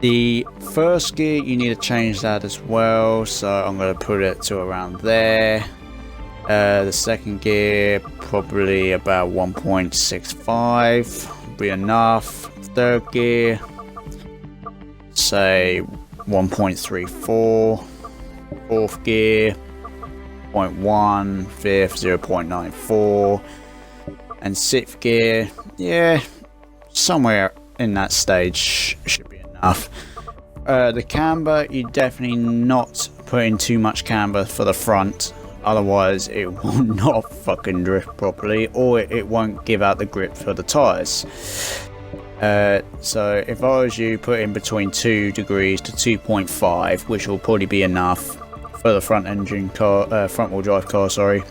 The first gear, you need to change that as well, so I'm going to put it to around there. The second gear, probably about 1.65 be enough. Third gear, say 1.34. Fourth gear, 0.1. Fifth, 0.94. And sixth gear, yeah, somewhere in that stage should be enough. The camber, you definitely not put in too much camber for the front, otherwise it will not fucking drift properly, or it won't give out the grip for the tires. So if I was you, put in between 2 degrees to 2.5, which will probably be enough for the front wheel drive car, sorry.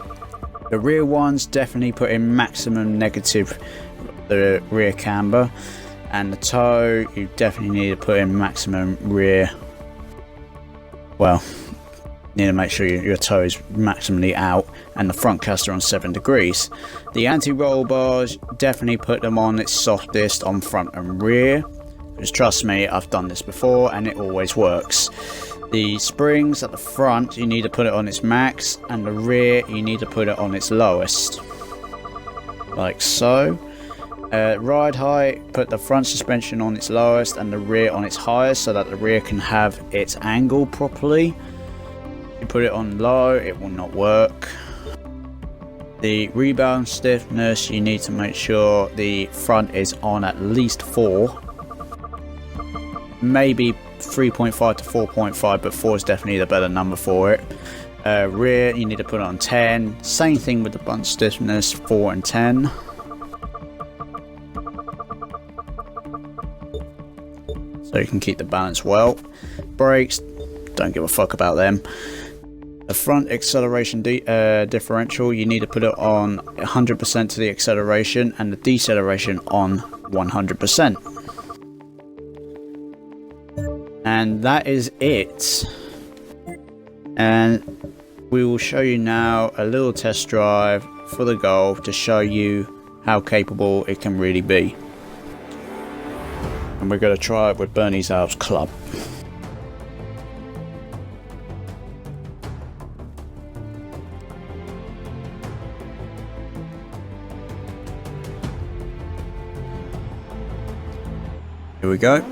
The rear ones, definitely put in maximum negative the rear camber, and the toe, you definitely need to put in maximum rear, well, need to make sure your toe is maximally out, and the front caster on 7 degrees. The anti-roll bars, definitely put them on its softest on front and rear, because trust me, I've done this before and it always works. The springs at the front, you need to put it on its max, and the rear, you need to put it on its lowest, like so. Ride height, put the front suspension on its lowest and the rear on its highest, so that the rear can have its angle properly. You put it on low, it will not work. The rebound stiffness, you need to make sure the front is on at least 4, maybe 3.5 to 4.5, but 4 is definitely the better number for it. Rear, you need to put it on 10. Same thing with the bump stiffness, 4 and 10. So you can keep the balance well. Brakes, don't give a fuck about them. The front acceleration differential, you need to put it on 100% to the acceleration, and the deceleration on 100%. And that is it. And we will show you now a little test drive for the Golf to show you how capable it can really be. And we're going to try it with Bernie's House Club. Here we go.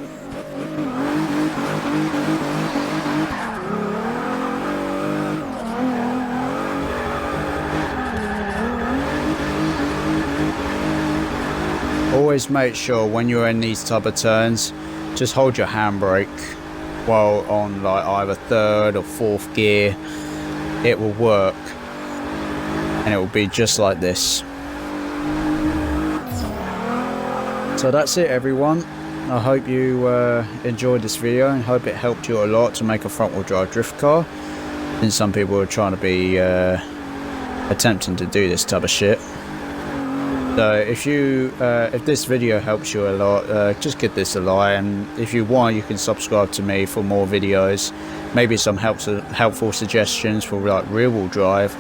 Always make sure when you're in these type of turns, just hold your handbrake while on like either 3rd or 4th gear. It will work, and it will be just like this. So that's it, everyone. I hope you enjoyed this video, and hope it helped you a lot to make a front wheel drive drift car, since some people are trying to be attempting to do this type of shit. So if this video helps you a lot, just give this a like, and if you want, you can subscribe to me for more videos, maybe some helpful suggestions for like rear wheel drive,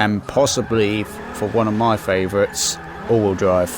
and possibly for one of my favorites, all wheel drive.